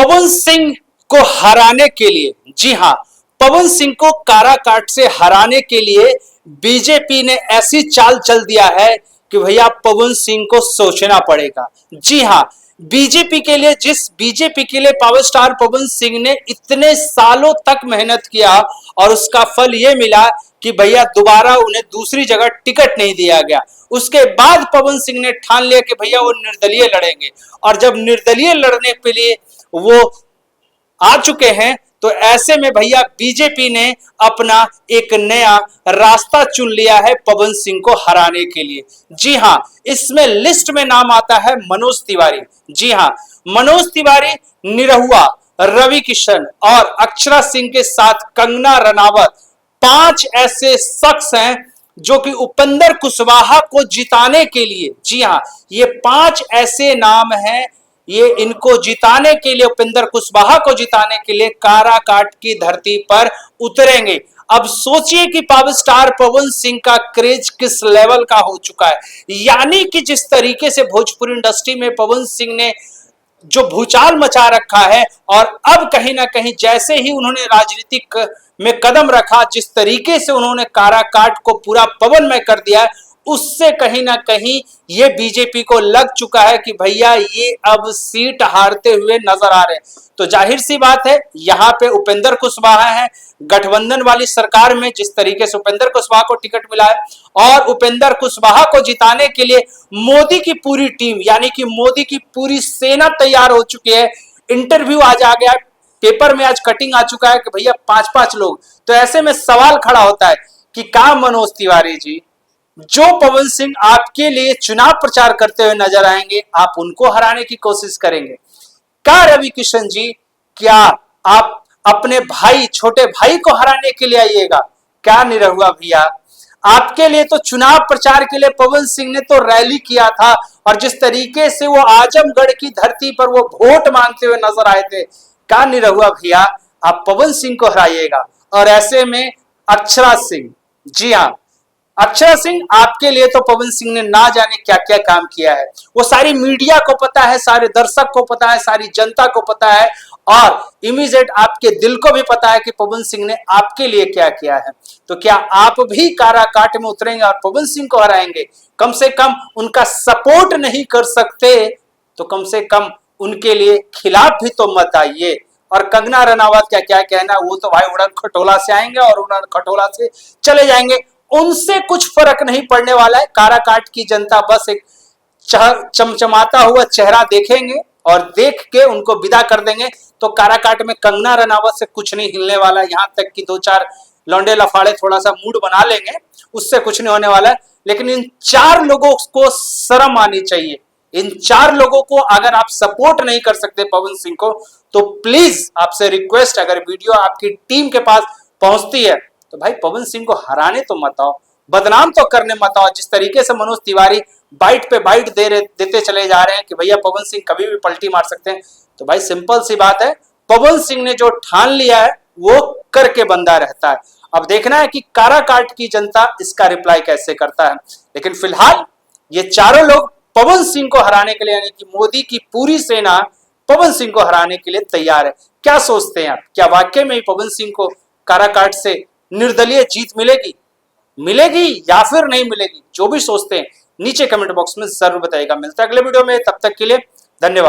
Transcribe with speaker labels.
Speaker 1: पवन सिंह को हराने के लिए, जी हां, पवन सिंह को काराकाट से हराने के लिए बीजेपी ने ऐसी चाल चल दिया है कि भैया पवन सिंह को सोचना पड़ेगा। जी हां, बीजेपी के लिए पावर स्टार पवन सिंह ने इतने सालों तक मेहनत किया और उसका फल यह मिला कि भैया दोबारा उन्हें दूसरी जगह टिकट नहीं दिया गया। उसके बाद पवन सिंह ने ठान लिया कि भैया वो निर्दलीय लड़ेंगे, और जब निर्दलीय लड़ने के लिए वो आ चुके हैं तो ऐसे में भैया बीजेपी ने अपना एक नया रास्ता चुन लिया है पवन सिंह को हराने के लिए। जी हां, इसमें लिस्ट में नाम आता है मनोज तिवारी। जी हां, मनोज तिवारी, निरहुआ, रवि किशन और अक्षरा सिंह के साथ कंगना रनावत, 5 ऐसे शख्स हैं जो कि उपेंद्र कुशवाहा को जिताने के लिए, जी हां, ये 5 ऐसे नाम हैं, ये इनको जिताने के लिए, उपेंद्र कुशवाहा को जिताने के लिए काराकाट की धरती पर उतरेंगे। अब सोचिए कि पावर स्टार पवन सिंह का क्रेज किस लेवल का हो चुका है। यानी कि जिस तरीके से भोजपुरी इंडस्ट्री में पवन सिंह ने जो भूचाल मचा रखा है, और अब कहीं ना कहीं जैसे ही उन्होंने राजनीतिक में कदम रखा, जिस तरीके से उन्होंने काराकाट को पूरा पवनमय कर दिया है, उससे कहीं ना कहीं ये बीजेपी को लग चुका है कि भैया ये अब सीट हारते हुए नजर आ रहे हैं। तो जाहिर सी बात है, यहां पे उपेंद्र कुशवाहा है, गठबंधन वाली सरकार में जिस तरीके से उपेंद्र कुशवाहा को टिकट मिला है, और उपेंद्र कुशवाहा को जिताने के लिए मोदी की पूरी टीम, यानी कि मोदी की पूरी सेना तैयार हो चुकी है। इंटरव्यू आज आ गया, पेपर में आज कटिंग आ चुका है कि भैया 5-5 लोग। तो ऐसे में सवाल खड़ा होता है कि क्या मनोज तिवारी जी, जो पवन सिंह आपके लिए चुनाव प्रचार करते हुए नजर आएंगे, आप उनको हराने की कोशिश करेंगे? क्या रवि किशन जी, क्या आप अपने भाई, छोटे भाई को हराने के लिए आइएगा? क्या निरहुआ भैया, आपके लिए तो चुनाव प्रचार के लिए पवन सिंह ने तो रैली किया था, और जिस तरीके से वो आजमगढ़ की धरती पर वो वोट मांगते हुए नजर आए थे, क्या निरहुआ भैया आप पवन सिंह को हराइएगा? और ऐसे में अक्षरा सिंह, जी हाँ, अक्षरा सिंह, आपके लिए तो पवन सिंह ने ना जाने क्या क्या काम किया है, वो सारी मीडिया को पता है, सारे दर्शक को पता है, सारी जनता को पता है, और इमीडिएट आपके दिल को भी पता है कि पवन सिंह ने आपके लिए क्या किया है। तो क्या आप भी काराकाट में उतरेंगे और पवन सिंह को हराएंगे? कम से कम उनका सपोर्ट नहीं कर सकते तो कम से कम उनके लिए खिलाफ भी तो मत आइए। और कंगना रनावत क्या क्या कहना, वो तो भाई उड़न खटोला से आएंगे और उड़न खटोला से चले जाएंगे, उनसे कुछ फर्क नहीं पड़ने वाला है। काराकाट की जनता बस एक चमचमाता हुआ चेहरा देखेंगे और देख के उनको विदा कर देंगे। तो काराकाट में कंगना रनावत से कुछ नहीं हिलने वाला, यहां तक कि 2-4 लौंडे लफाड़े थोड़ा सा मूड बना लेंगे, उससे कुछ नहीं होने वाला है। लेकिन इन 4 लोगों को शर्म आनी चाहिए। इन 4 लोगों को अगर आप सपोर्ट नहीं कर सकते पवन सिंह को, तो प्लीज आपसे रिक्वेस्ट, अगर वीडियो आपकी टीम के पास पहुंचती है तो भाई पवन सिंह को हराने तो मत आओ, बदनाम तो करने मत आओ। जिस तरीके से मनोज तिवारी बाइट पे बाइट देते चले जा रहे हैं कि भैया पवन सिंह कभी भी पलटी मार सकते हैं, तो भाई सिंपल सी बात है, पवन सिंह ने जो ठान लिया है वो करके बंदा रहता है। अब देखना है कि काराकाट की जनता इसका रिप्लाई कैसे करता है। लेकिन फिलहाल ये चारों लोग पवन सिंह को हराने के लिए, यानी कि मोदी की पूरी सेना पवन सिंह को हराने के लिए तैयार है। क्या सोचते हैं आप? क्या वाकई में पवन सिंह को काराकाट से निर्दलीय जीत मिलेगी या फिर नहीं मिलेगी? जो भी सोचते हैं नीचे कमेंट बॉक्स में जरूर बताइएगा। मिलता है अगले वीडियो में, तब तक के लिए धन्यवाद।